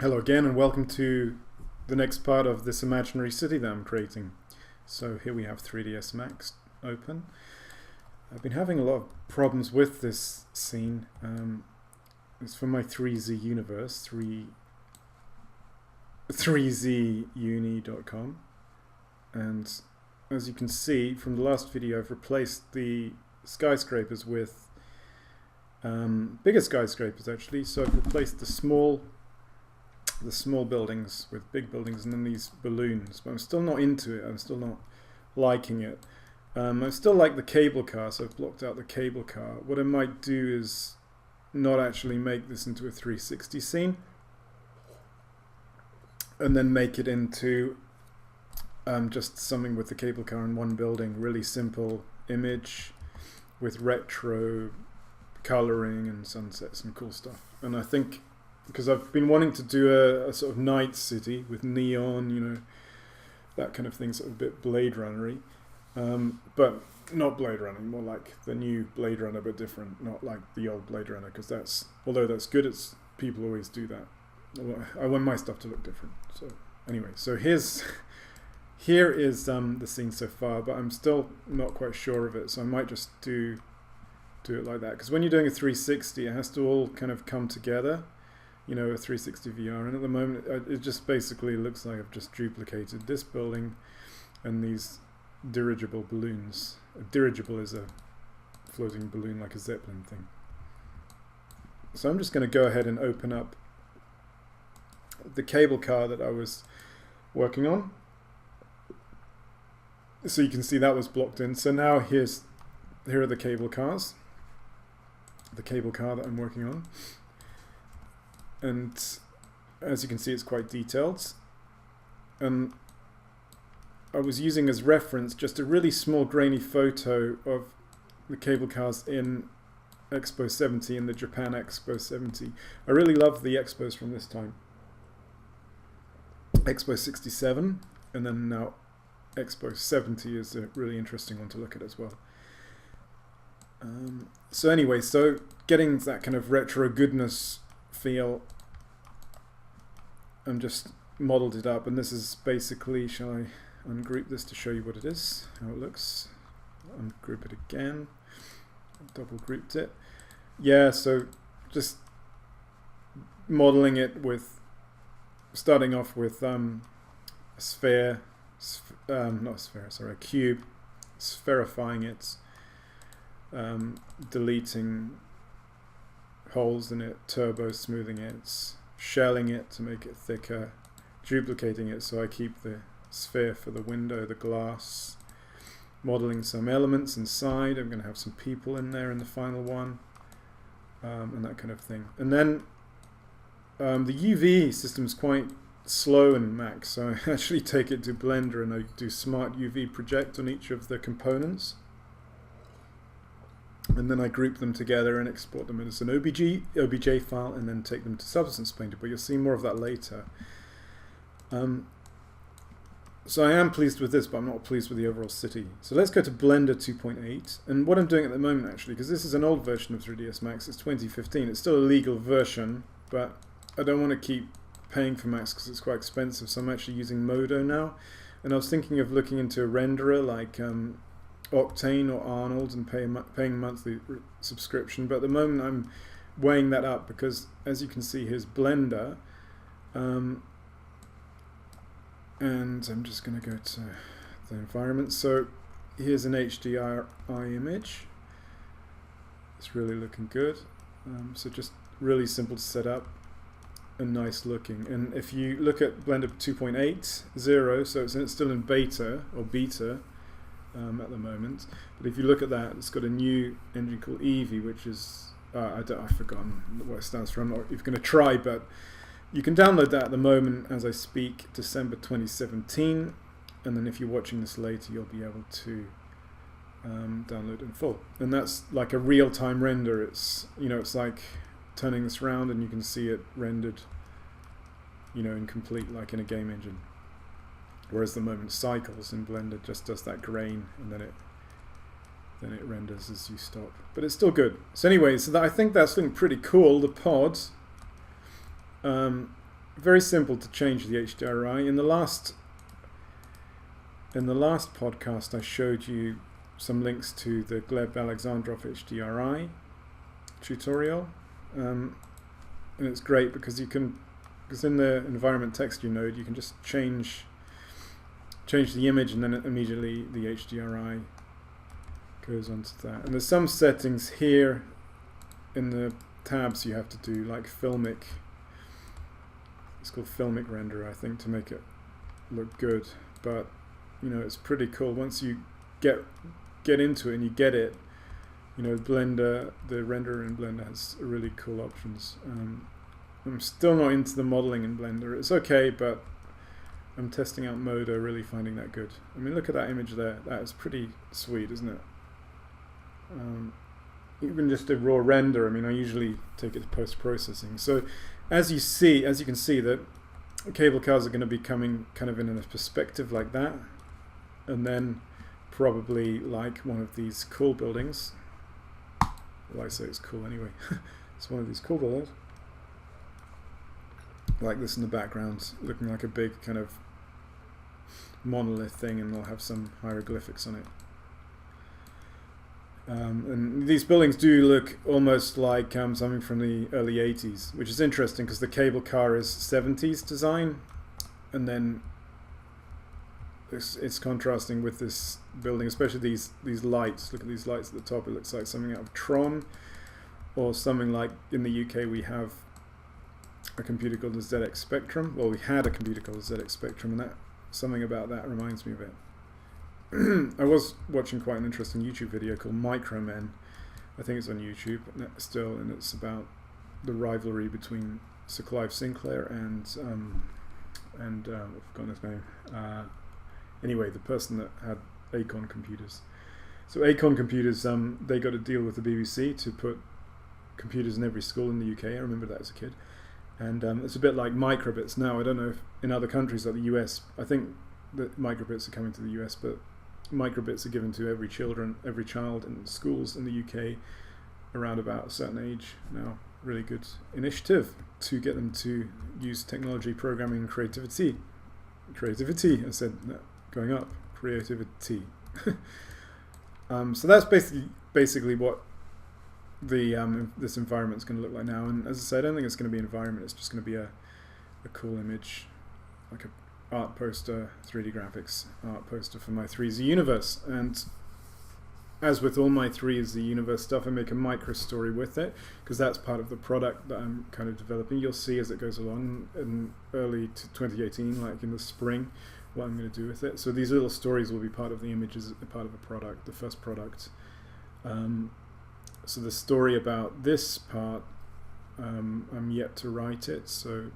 Hello again and welcome to the next part of this imaginary city that I'm creating. So here we have 3dsmax open. I've been having a lot of problems with this scene. It's from my 3Z universe, 3zuni.com, and as you can see from the last video, I've replaced the skyscrapers with bigger skyscrapers actually. So I've replaced the small buildings with big buildings and then these balloons, but I'm still not into it. I'm still not liking it. I still like the cable car, so I've blocked out the cable car. What I might do is not actually make this into a 360 scene and then make it into just something with the cable car in one building. Really simple image with retro coloring and sunsets and cool stuff. And I think because I've been wanting to do a sort of night city with neon, you know, that kind of thing, sort of a bit Blade Runner-y. But not Blade Runner, more like the new Blade Runner, but different, not like the old Blade Runner, because that's, although that's good, it's, people always do that. I want my stuff to look different. So anyway, so here is the scene so far, but I'm still not quite sure of it, so I might just do it like that, because when you're doing a 360, it has to all kind of come together. You know, a 360 VR, and at the moment it just basically looks like I've just duplicated this building and these dirigible balloons. A dirigible is a floating balloon like a Zeppelin thing. So I'm just going to go ahead and open up the cable car that I was working on. So you can see that was blocked in. So now here are the cable cars. The cable car that I'm working on. And as you can see, it's quite detailed. And I was using as reference just a really small grainy photo of the cable cars in Expo 70, in the Japan Expo 70. I really love the Expos from this time. Expo 67 and then now Expo 70 is a really interesting one to look at as well. So anyway, so getting that kind of retro goodness feel, and just modeled it up, and this is basically, shall I ungroup this to show you what it is, how it looks. Ungroup it again, double grouped it. Yeah, so just modeling it with, starting off with a sphere, not a sphere, sorry, a cube, spherifying it, deleting holes in it, turbo smoothing it, shelling it to make it thicker, duplicating it so I keep the sphere for the window, the glass, modeling some elements inside. I'm going to have some people in there in the final one, and that kind of thing. And then the UV system is quite slow in Max, so I actually take it to Blender and I do smart UV project on each of the components. And then I group them together and export them as an OBJ file and then take them to Substance Painter, but you'll see more of that later. So I am pleased with this, but I'm not pleased with the overall city. So let's go to Blender 2.8, and what I'm doing at the moment actually, because this is an old version of 3ds Max, it's 2015, it's still a legal version, but I don't want to keep paying for Max because it's quite expensive, so I'm actually using Modo now. And I was thinking of looking into a renderer like Octane or Arnold and paying monthly subscription, but at the moment I'm weighing that up because, as you can see, here's Blender, and I'm just going to go to the environment. So here's an HDRI image. It's really looking good. So just really simple to set up and nice looking. And if you look at Blender 2.80, so it's still in beta or beta at the moment, but if you look at that, it's got a new engine called Eevee, which is I've forgotten what it stands for. I'm not even going to try, but you can download that at the moment as I speak, December 2017, and then if you're watching this later, you'll be able to download it in full. And that's like a real-time render. It's, you know, it's like turning this around and you can see it rendered, you know, in complete, like in a game engine. Whereas the moment Cycles in Blender just does that grain and then it renders as you stop. But it's still good. So anyway, so I think that's looking pretty cool. The pod very simple to change the HDRI. In the last podcast, I showed you some links to the Gleb Alexandrov HDRI tutorial, and it's great because because in the environment texture node you can just change the image, and then immediately the HDRI goes onto that. And there's some settings here in the tabs you have to do, like filmic. It's called filmic render, I think, to make it look good. But you know, it's pretty cool once you get into it and you get it. You know, Blender, the renderer in Blender has really cool options. I'm still not into the modeling in Blender. It's okay, but I'm testing out Modo, really finding that good. I mean, look at that image there. That is pretty sweet, isn't it? Even just a raw render, I mean, I usually take it to post-processing. So as you can see that cable cars are going to be coming kind of in a perspective like that, and then probably like one of these cool buildings. Well, I say it's cool anyway. It's one of these cool buildings. Like this in the background, looking like a big kind of monolith thing, and they'll have some hieroglyphics on it. And these buildings do look almost like something from the early 80s, which is interesting because the cable car is 70s design, and then it's contrasting with this building, especially these lights. Look at these lights at the top. It looks like something out of Tron, or something like in the UK we have a computer called the ZX Spectrum. Well, we had a computer called the ZX Spectrum, and that something about that reminds me of it. I was watching quite an interesting YouTube video called Micromen. I think it's on YouTube still, and it's about the rivalry between Sir Clive Sinclair and I've forgotten his name. Anyway, the person that had Acorn computers. So Acorn computers, they got a deal with the BBC to put computers in every school in the UK. I remember that as a kid. And it's a bit like microbits now. I don't know if in other countries like the US, I think that microbits are coming to the US, but microbits are given to every child in schools in the UK around about a certain age now. Really good initiative to get them to use technology, programming, and creativity. Creativity, I said, no, going up. Creativity. So that's basically what the this environment is going to look like now. And as I said, I don't think it's going to be an environment. It's just going to be a cool image, like a art poster, 3D graphics art poster for my 3Z universe. And as with all my 3Z universe stuff, I make a micro story with it, because that's part of the product that I'm kind of developing. You'll see as it goes along in early 2018, like in the spring, what I'm going to do with it. So these little stories will be part of the images, part of a product, the first product. So the story about this part, I'm yet to write it, so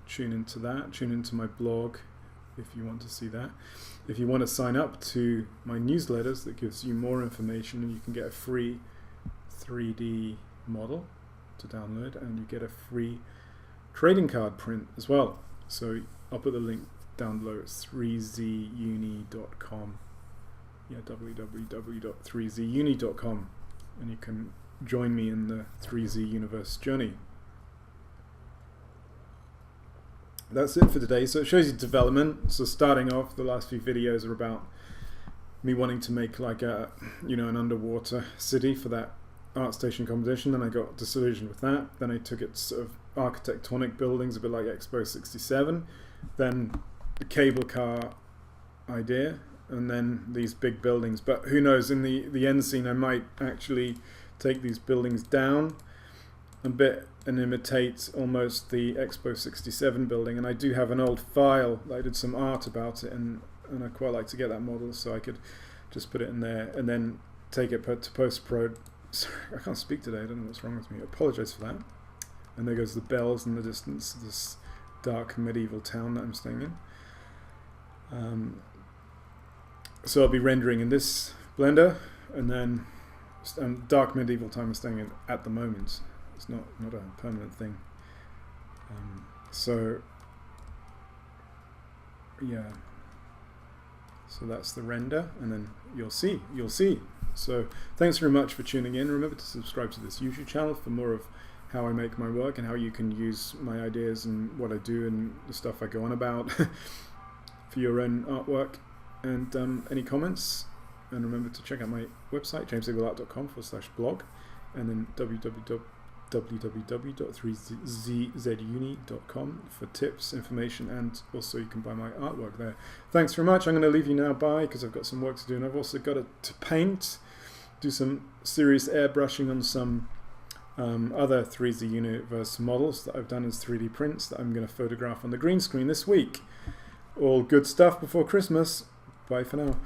tune into that. Tune into my blog if you want to see that. If you want to sign up to my newsletters, that gives you more information, and you can get a free 3D model to download, and you get a free trading card print as well. So I'll put the link down below. It's 3zuni.com. Yeah, www.3zuni.com, and you can join me in the 3Z universe journey. That's it for today. So it shows you development. So starting off, the last few videos are about me wanting to make like a, an underwater city for that art station competition. Then I got disillusioned with that. Then I took it sort of architectonic buildings, a bit like Expo 67. Then the cable car idea, and then these big buildings. But who knows, in the end scene I might actually take these buildings down a bit and imitate almost the Expo 67 building. And I do have an old file that I did some art about it, and I'd quite like to get that model so I could just put it in there and then take it to post-pro. Sorry, I can't speak today, I don't know what's wrong with me. I apologize for that. And there goes the bells in the distance, this dark medieval town that I'm staying in. So I'll be rendering in this Blender, and then dark medieval time I'm staying in at the moment. It's not a permanent thing. So yeah, so that's the render, and then you'll see. So thanks very much for tuning in. Remember to subscribe to this YouTube channel for more of how I make my work and how you can use my ideas and what I do and the stuff I go on about for your own artwork. And any comments, and remember to check out my website, jamesigwillart.com/blog, and then www.3dzuni.com for tips, information, and also you can buy my artwork there. Thanks very much. I'm going to leave you now, bye, because I've got some work to do, and I've also got to paint, do some serious airbrushing on some other 3D Universe models that I've done as 3D prints that I'm going to photograph on the green screen this week. All good stuff before Christmas. Bye for now.